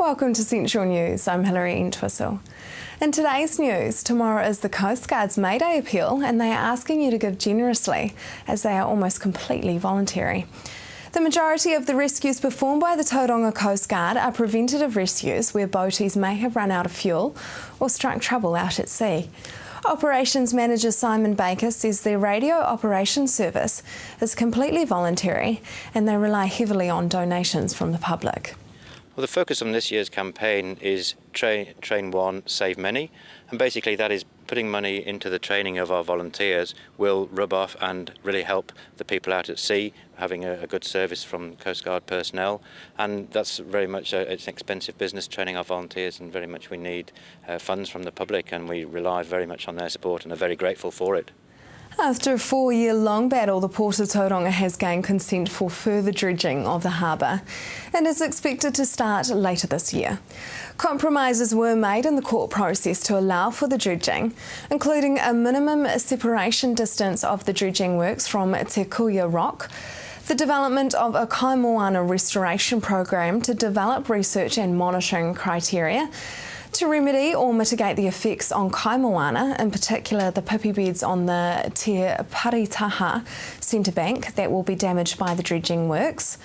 Welcome to Central News. I'm Hilary Entwistle. In today's news, tomorrow is the Coast Guard's May Day appeal, and they are asking you to give generously as they are almost completely voluntary. The majority of the rescues performed by the Tauranga Coast Guard are preventative rescues where boaties may have run out of fuel or struck trouble out at sea. Operations Manager Simon Baker says their radio operations service is completely voluntary and they rely heavily on donations from the public. Well, the focus on this year's campaign is Train One, Save Many, and basically that is putting money into the training of our volunteers will rub off and really help the people out at sea, having a good service from Coast Guard personnel, and that's very much it's an expensive business training our volunteers, and very much we need funds from the public, and we rely very much on their support and are very grateful for it. After a 4-year-long battle, the Port of Tauranga has gained consent for further dredging of the harbour and is expected to start later this year. Compromises were made in the court process to allow for the dredging, including a minimum separation distance of the dredging works from Te Kuia Rock, the development of a Kaimoana restoration program to develop research and monitoring criteria to remedy or mitigate the effects on Kaimoana, in particular the pipi beds on the Te Paritaha centre bank that will be damaged by the dredging works,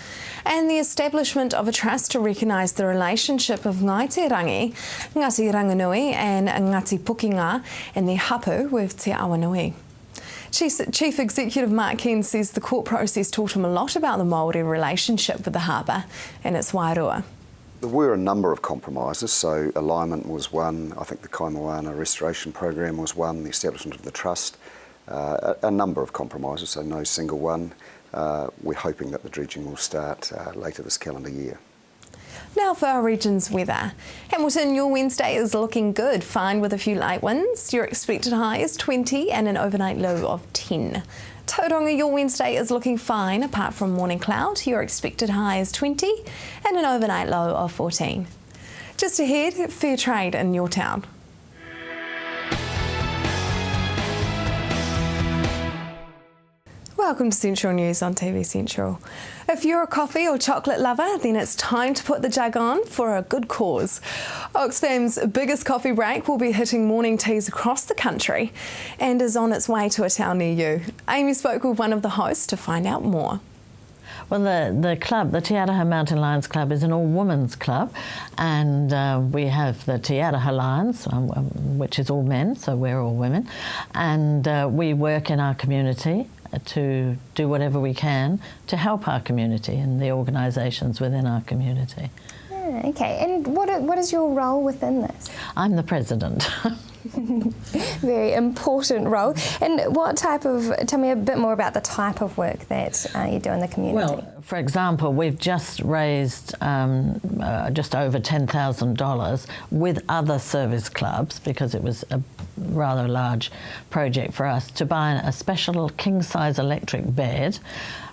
and the establishment of a trust to recognise the relationship of Ngāi Rangi, Ngāti Ranganui and Ngāti Pukenga and their hapu with Te Awanui. Chief Executive Mark Ken says the court process taught him a lot about the Māori relationship with the harbour and its wairua. There were a number of compromises, so alignment was one, I think the Kaimoana restoration program was one, the establishment of the trust, a number of compromises, so no single one. We're hoping that the dredging will start later this calendar year. Now for our region's weather. Hamilton, your Wednesday is looking good, fine with a few light winds. Your expected high is 20 and an overnight low of 10. Tauranga, your Wednesday is looking fine apart from morning cloud. Your expected high is 20 and an overnight low of 14. Just ahead, fair trade in your town. Welcome to Central News on TV Central. If you're a coffee or chocolate lover, then it's time to put the jug on for a good cause. Oxfam's biggest coffee break will be hitting morning teas across the country and is on its way to a town near you. Amy spoke with one of the hosts to find out more. Well, the club, the Te Araha Mountain Lions Club, is an all-women's club, and we have the Te Araha Lions, which is all men, so we're all women, and we work in our community to do whatever we can to help our community and the organisations within our community. Yeah, okay, and what is your role within this? I'm the president. Very important role. And tell me a bit more about the type of work that you do in the community. Well, for example, we've just raised just over $10,000 with other service clubs, because it was a rather large project for us, to buy a special king-size electric bed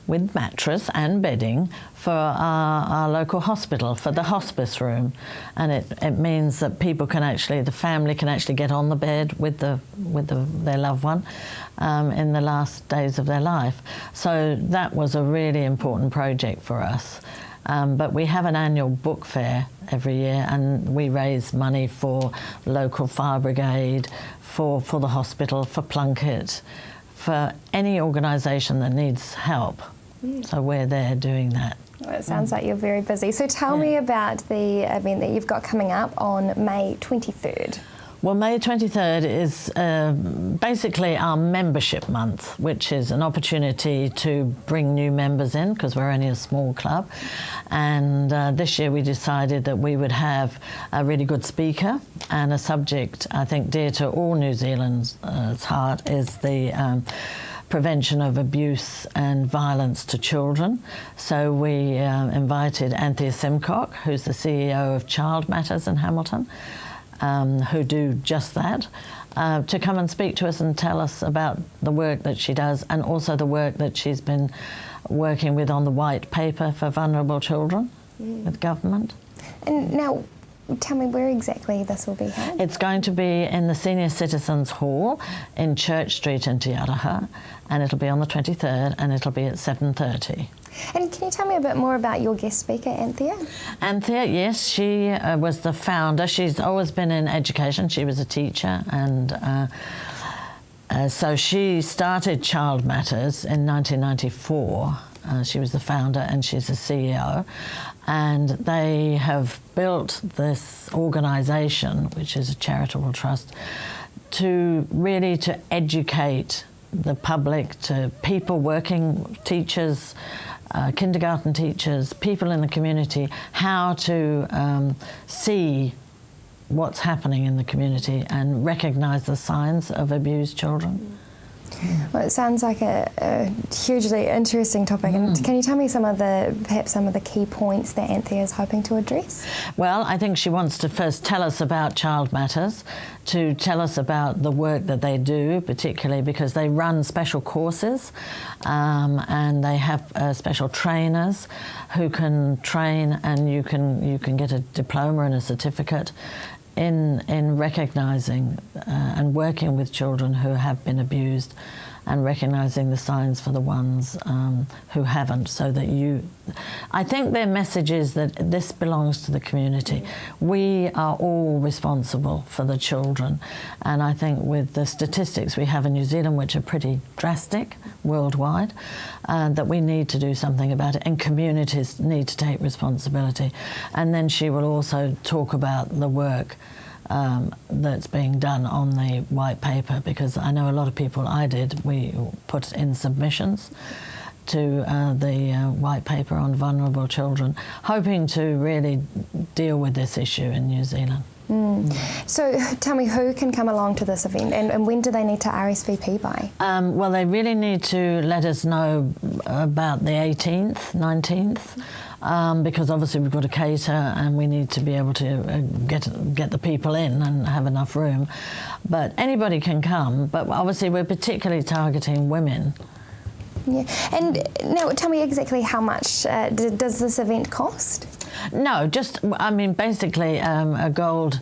with mattress and bedding for our local hospital, for the hospice room. And it means that people can actually, the family can actually get on the bed with their loved one in the last days of their life. So that was a really important project for us. But we have an annual book fair every year, and we raise money for local fire brigade, for the hospital, for Plunket, for any organisation that needs help. So we're there doing that. Well, it sounds like you're very busy. So tell me about the event that you've got coming up on May 23rd. Well, May 23rd is basically our membership month, which is an opportunity to bring new members in, because we're only a small club. And this year we decided that we would have a really good speaker, and a subject I think dear to all New Zealand's heart is the prevention of abuse and violence to children. So we invited Anthea Simcock, who's the CEO of Child Matters in Hamilton, who do just that, to come and speak to us and tell us about the work that she does, and also the work that she's been working with on the white paper for vulnerable children with government. And now, tell me where exactly this will be held? It's going to be in the Senior Citizens Hall in Church Street in Te Araha, and it'll be on the 23rd, and it'll be at 7:30. And can you tell me a bit more about your guest speaker, Anthea? Anthea, yes, she was the founder. She's always been in education. She was a teacher, and so she started Child Matters in 1994. She was the founder and she's the CEO. And they have built this organisation, which is a charitable trust, to really to educate the public, to people working, teachers, kindergarten teachers, people in the community, how to see what's happening in the community and recognise the signs of abused children. Well, it sounds like a hugely interesting topic. And can you tell me perhaps some of the key points that Anthea is hoping to address? Well, I think she wants to first tell us about Child Matters, to tell us about the work that they do, particularly because they run special courses and they have special trainers who can train, and you can get a diploma and a certificate in recognising and working with children who have been abused, and recognising the signs for the ones who haven't, so that I think their message is that this belongs to the community. We are all responsible for the children, and I think with the statistics we have in New Zealand, which are pretty drastic worldwide, that we need to do something about it, and communities need to take responsibility. And then she will also talk about the work that's being done on the white paper, because I know a lot of people, we put in submissions to the white paper on vulnerable children, hoping to really deal with this issue in New Zealand. So tell me, who can come along to this event, and when do they need to RSVP by? Well, they really need to let us know about the 18th, 19th, because obviously we've got to cater and we need to be able to get the people in and have enough room. But anybody can come, but obviously we're particularly targeting women. Yeah, and now tell me exactly how much does this event cost? No, basically a gold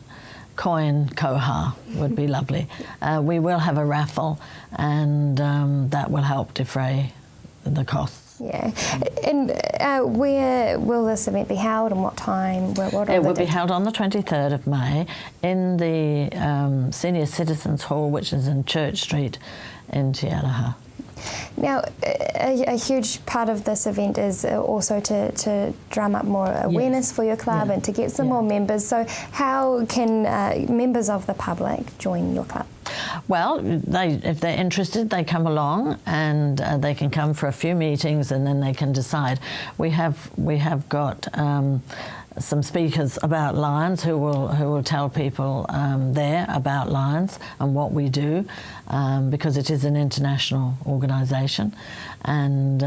coin koha would be lovely. We will have a raffle, and that will help defray the costs. Yeah, and where will this event be held, and what time? It will be held on the 23rd of May in the Senior Citizens Hall, which is in Church Street in Te Araha. Now, a huge part of this event is also to drum up more awareness for your club and to get some more members. So how can members of the public join your club? Well, if they're interested, they come along, and they can come for a few meetings, and then they can decide. We have got some speakers about Lions who will tell people there about Lions and what we do, because it is an international organisation, and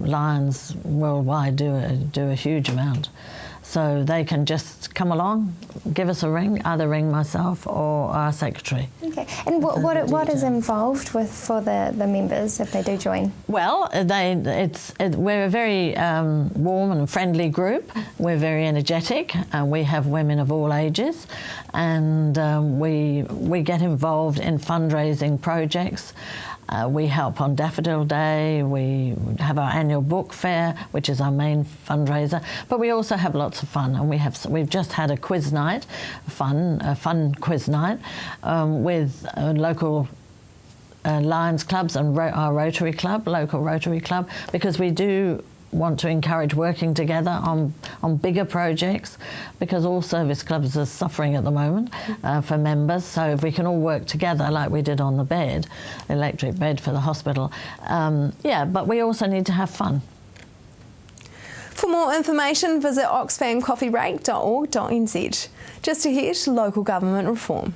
Lions worldwide do a huge amount. So they can just come along, give us a ring, either ring myself or our secretary. Okay, and what is involved for the members if they do join? Well, we're a very warm and friendly group. We're very energetic, and we have women of all ages, and we get involved in fundraising projects. We help on Daffodil Day. We have our annual book fair, which is our main fundraiser. But we also have lots of fun, and we've just had a quiz night, a fun quiz night with local Lions clubs and our Rotary Club, local Rotary Club, because we do want to encourage working together on bigger projects, because all service clubs are suffering at the moment for members. So if we can all work together like we did on the electric bed for the hospital, but we also need to have fun. For more information, visit oxfamcoffeebreak.org.nz. Just ahead, local government reform.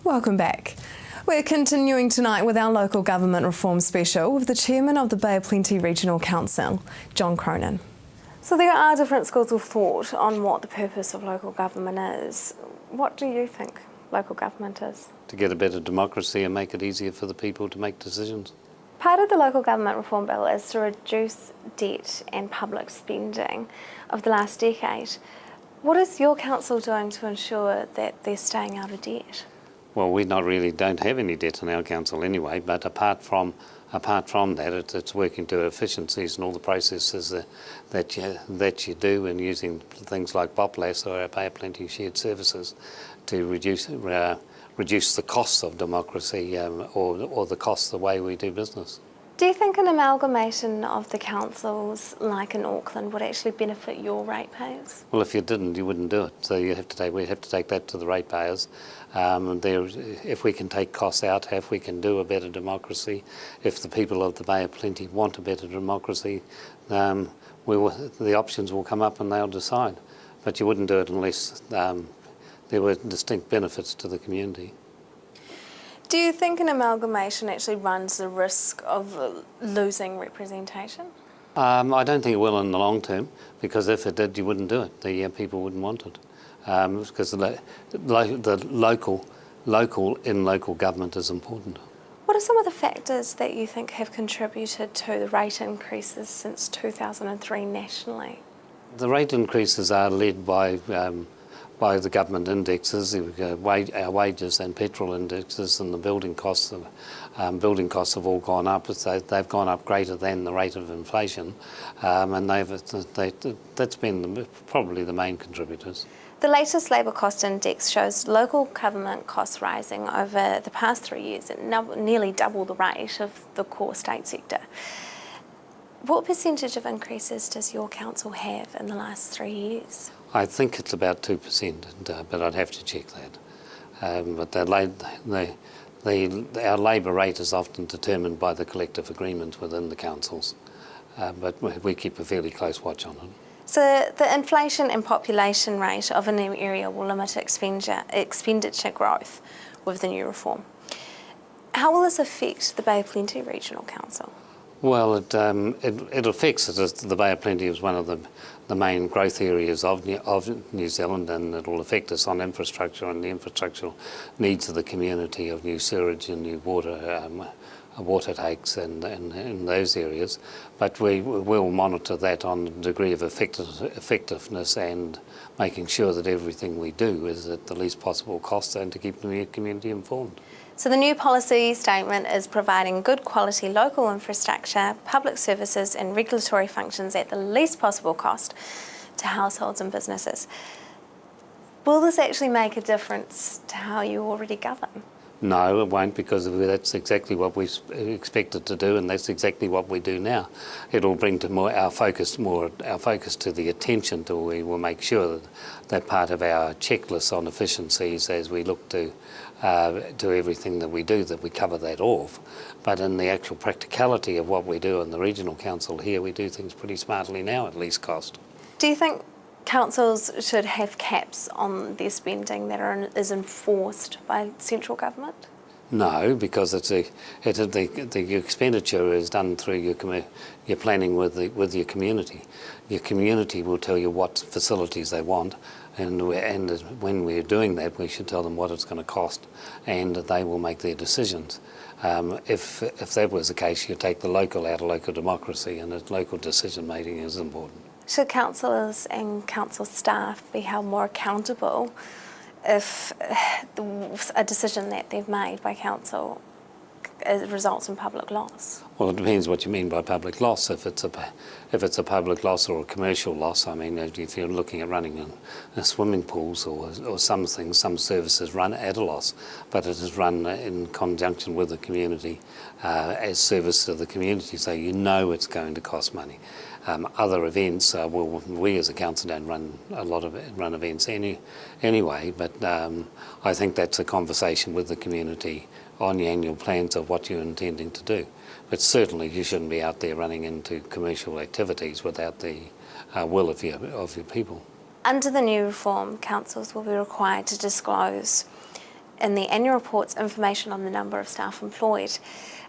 Welcome back. We're continuing tonight with our local government reform special with the chairman of the Bay of Plenty Regional Council, John Cronin. So there are different schools of thought on what the purpose of local government is. What do you think local government is? To get a better democracy and make it easier for the people to make decisions. Part of the local government reform bill is to reduce debt and public spending of the last decade. What is your council doing to ensure that they're staying out of debt? Well, we don't have any debt in our council anyway, but apart from that, it's working to efficiencies and all the processes that you do, and using things like BOPLAS or our Bay of Plenty shared services to reduce the costs of democracy or the costs of the way we do business. Do you think an amalgamation of the councils, like in Auckland, would actually benefit your ratepayers? Well, if you didn't, you wouldn't do it. So we have to take that to the ratepayers. If we can take costs out, if we can do a better democracy, if the people of the Bay of Plenty want a better democracy, the options will come up and they'll decide. But you wouldn't do it unless there were distinct benefits to the community. Do you think an amalgamation actually runs the risk of losing representation? I don't think it will in the long term, because if it did, you wouldn't do it. The people wouldn't want it, because the local government is important. What are some of the factors that you think have contributed to the rate increases since 2003 nationally? The rate increases are led by the government indexes, our wages and petrol indexes, and the building costs have all gone up. So they've gone up greater than the rate of inflation, and that's been probably the main contributors. The latest labour cost index shows local government costs rising over the past 3 years at nearly double the rate of the core state sector. What percentage of increases does your council have in the last 3 years? I think it's about 2%, but I'd have to check that. But our labour rate is often determined by the collective agreements within the councils, but we keep a fairly close watch on it. So the inflation and population rate of a new area will limit expenditure growth with the new reform. How will this affect the Bay of Plenty Regional Council? Well, it affects it as the Bay of Plenty is one of the main growth areas of New Zealand, and it will affect us on infrastructure and the infrastructural needs of the community of new sewerage and new water takes and those areas. But we will monitor that on the degree of effectiveness and making sure that everything we do is at the least possible cost and to keep the community informed. So the new policy statement is providing good quality local infrastructure, public services and regulatory functions at the least possible cost to households and businesses. Will this actually make a difference to how you already govern? No, it won't, because that's exactly what we expected to do, and that's exactly what we do now. It'll bring to our focus to the attention to. We will make sure that part of our checklist on efficiencies as we look to everything that we do, that we cover that off. But in the actual practicality of what we do in the regional council here, we do things pretty smartly now at least cost. Do you think councils should have caps on their spending that is enforced by central government? No, because the expenditure is done through your planning with your community. Your community will tell you what facilities they want, and when we're doing that, we should tell them what it's going to cost, and they will make their decisions. If that was the case, you take the local out of local democracy, and local decision making is important. Should councillors and council staff be held more accountable if a decision that they've made by council results in public loss? Well, it depends what you mean by public loss. If it's a public loss or a commercial loss, I mean, if you're looking at running a swimming pools or some things, some services run at a loss, but it is run in conjunction with the community as service to the community, so you know it's going to cost money. Other events, we as a council don't run events anyway, but I think that's a conversation with the community on the annual plans of what you're intending to do. But certainly you shouldn't be out there running into commercial activities without the will of your people. Under the new reform, councils will be required to disclose in the annual reports information on the number of staff employed.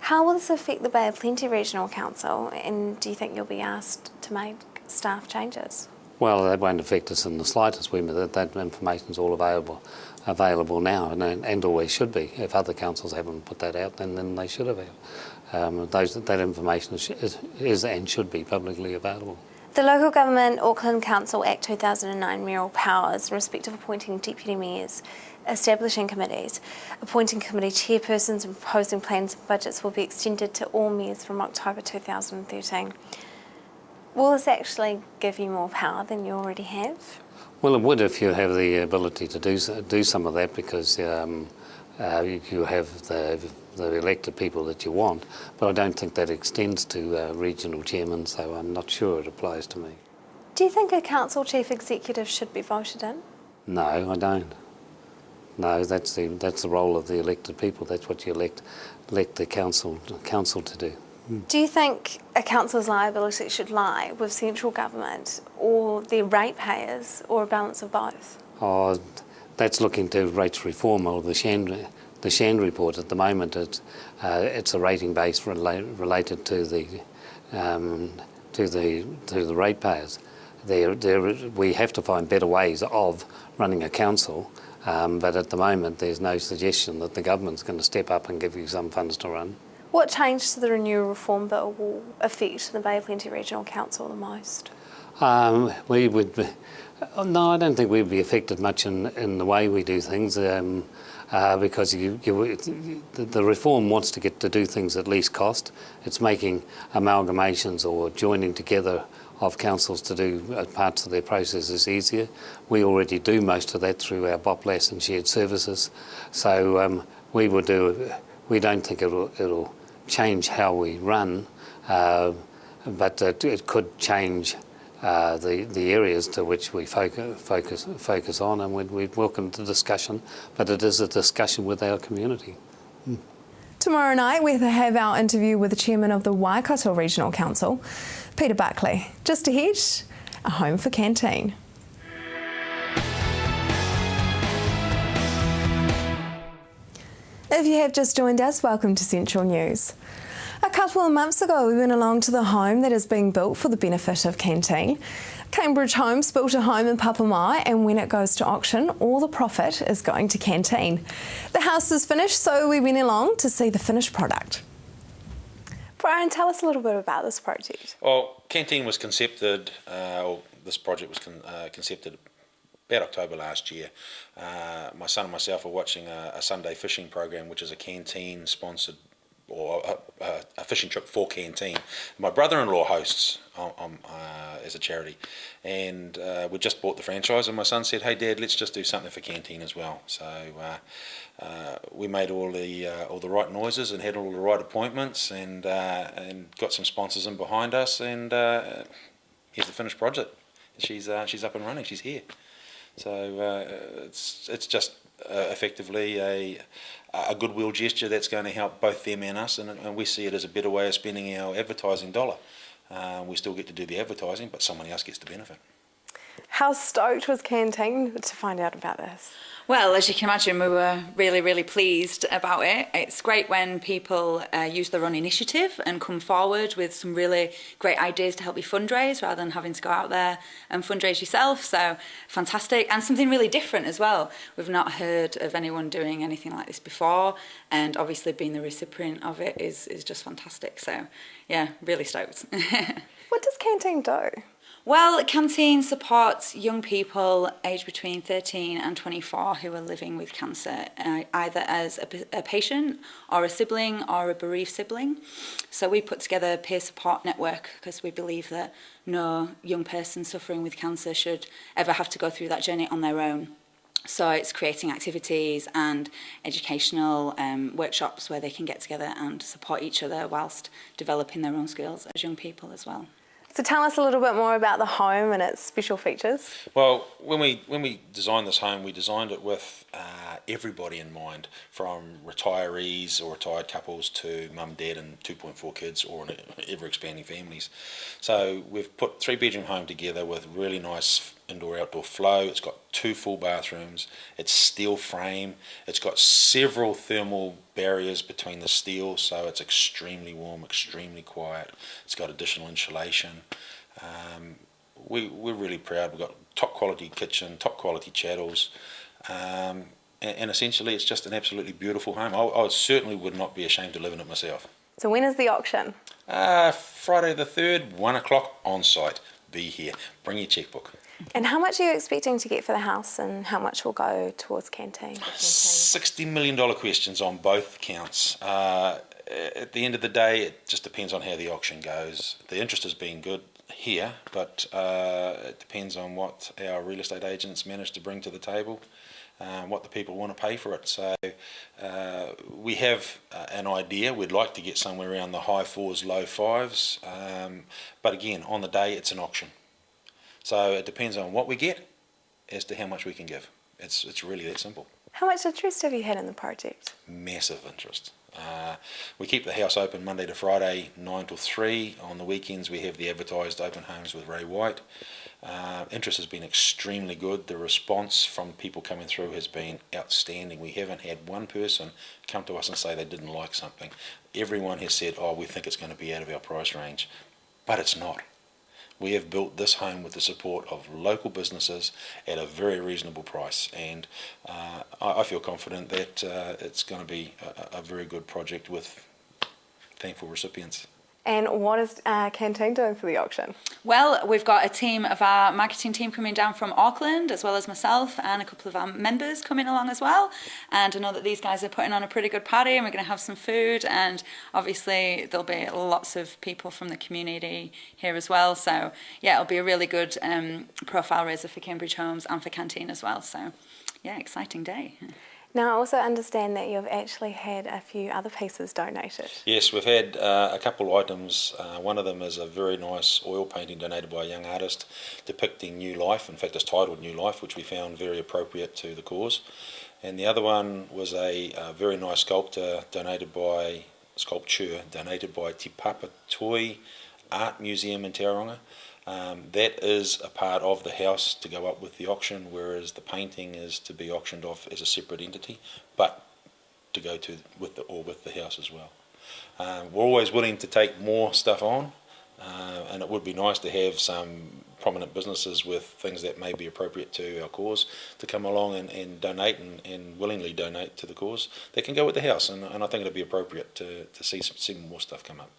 How will this affect the Bay of Plenty Regional Council, and do you think you'll be asked to make staff changes? Well, that won't affect us in the slightest. That information is all available available now, and always should be. If other councils haven't put that out, then they should have. That information is and should be publicly available. The Local Government Auckland Council Act 2009 mayoral powers in respect of appointing deputy mayors, establishing committees, appointing committee chairpersons and proposing plans and budgets will be extended to all mayors from October 2013. Will this actually give you more power than you already have? Well, it would if you have the ability to do some of that, because you have the elected people that you want, but I don't think that extends to regional chairmen, so I'm not sure it applies to me. Do you think a council chief executive should be voted in? No, I don't. No, that's the role of the elected people. That's what you elect the council to do. Do you think a council's liability should lie with central government or their ratepayers, or a balance of both? Oh, that's looking to rates reform, or the Shand report. At the moment, it's a rating base related to the ratepayers. We have to find better ways of running a council, but at the moment there's no suggestion that the government's going to step up and give you some funds to run. What change to the Renewal Reform Bill will affect the Bay of Plenty Regional Council the most? No, I don't think we'd be affected much in the way we do things, because the reform wants to get to do things at least cost. It's making amalgamations or joining together of councils to do parts of their processes easier. We already do most of that through our BOPLAS and shared services, so we don't think it'll change how we run, but it could change the areas to which we focus on, and we'd welcome the discussion, but it is a discussion with our community. Tomorrow night we have our interview with the chairman of the Waikato Regional Council, Peter Buckley. Just ahead, a home for Canteen. If you have just joined us, welcome to Central News. A couple of months ago, we went along to the home that is being built for the benefit of Canteen. Cambridge Homes built a home in Papamai, and when it goes to auction, all the profit is going to Canteen. The house is finished, so we went along to see the finished product. Brian, tell us a little bit about this project. Well, Canteen was concepted, this project was concepted about October last year. My son and myself were watching a Sunday fishing program, which is a Canteen sponsored, or a fishing trip for Canteen. My brother-in-law hosts as a charity, and we just bought the franchise, and my son said, "Hey Dad, let's just do something for Canteen as well." So we made all the right noises and had all the right appointments, and got some sponsors in behind us, and here's the finished project. She's up and running. She's here. So it's just effectively a goodwill gesture that's going to help both them and us, and we see it as a better way of spending our advertising dollar. We still get to do the advertising, but someone else gets to benefit. How stoked was Canteen to find out about this? Well, as you can imagine, we were really, really pleased about it. It's great when people use their own initiative and come forward with some really great ideas to help you fundraise, rather than having to go out there and fundraise yourself. So fantastic, and something really different as well. We've not heard of anyone doing anything like this before, and obviously being the recipient of it is just fantastic. So yeah, really stoked. What does Canteen do? Well, Canteen supports young people aged between 13 and 24 who are living with cancer, either as a patient or a sibling or a bereaved sibling. So we put together a peer support network because we believe that no young person suffering with cancer should ever have to go through that journey on their own. So it's creating activities and educational workshops where they can get together and support each other whilst developing their own skills as young people as well. So tell us a little bit more about the home and its special features. Well, when we designed this home, we designed it with everybody in mind, from retirees or retired couples to mum, dad and 2.4 kids, or ever-expanding families. So we've put 3-bedroom home together with really nice indoor-outdoor flow. It's got 2 full bathrooms. It's steel frame. It's got several thermal barriers between the steel, so it's extremely warm, extremely quiet. It's got additional insulation. We're really proud. We've got top quality kitchen, top quality chattels. and essentially it's just an absolutely beautiful home. I certainly would not be ashamed to live in it myself. So when is the auction? Friday the 3rd, 1 o'clock on site. Be here. Bring your checkbook. And how much are you expecting to get for the house, and how much will go towards Canteen? $60 million questions on both counts. At the end of the day, it just depends on how the auction goes. The interest has been good here, but it depends on what our real estate agents manage to bring to the table, what the people want to pay for it. So we have an idea. We'd like to get somewhere around the high 4s, low 5s, but again, on the day, it's an auction. So it depends on what we get as to how much we can give. It's really that simple. How much interest have you had in the project? Massive interest. We keep the house open Monday to Friday, 9 till 3. On the weekends we have the advertised open homes with Ray White. Interest has been extremely good. The response from people coming through has been outstanding. We haven't had one person come to us and say they didn't like something. Everyone has said, oh, we think it's going to be out of our price range. But it's not. We have built this home with the support of local businesses at a very reasonable price, and I feel confident that it's going to be a very good project with thankful recipients. And what is Canteen doing for the auction? Well, we've got a team of our marketing team coming down from Auckland, as well as myself, and a couple of our members coming along as well. And I know that these guys are putting on a pretty good party, and we're going to have some food, and obviously there'll be lots of people from the community here as well. So yeah, it'll be a really good profile raiser for Cambridge Homes and for Canteen as well. So yeah, exciting day. Now, I also understand that you've actually had a few other pieces donated. Yes, we've had a couple of items. One of them is a very nice oil painting donated by a young artist depicting new life. In fact, it's titled New Life, which we found very appropriate to the cause. And the other one was a very nice sculpture donated by Te Papa Toi Art Museum in Tauranga. That is a part of the house to go up with the auction, whereas the painting is to be auctioned off as a separate entity, but to go to with the house as well. We're always willing to take more stuff on, and it would be nice to have some prominent businesses with things that may be appropriate to our cause to come along and donate and willingly donate to the cause that can go with the house, and I think it'd be appropriate to see more stuff come up.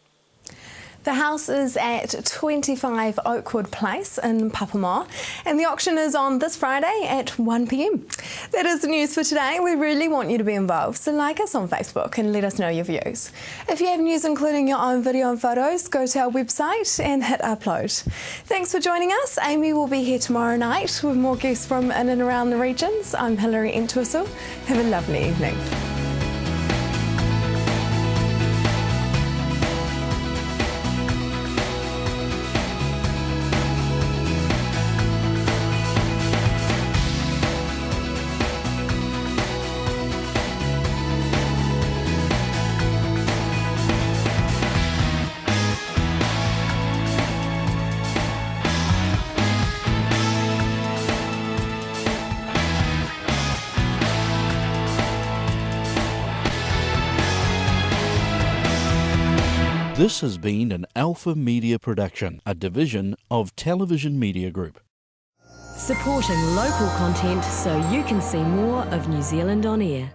The house is at 25 Oakwood Place in Papamoa, and the auction is on this Friday at 1 p.m. That is the news for today. We really want you to be involved, so like us on Facebook and let us know your views. If you have news including your own video and photos, go to our website and hit upload. Thanks for joining us. Amy will be here tomorrow night with more guests from in and around the regions. I'm Hilary Entwistle. Have a lovely evening. This has been an Alpha Media production, a division of Television Media Group. Supporting local content so you can see more of New Zealand on air.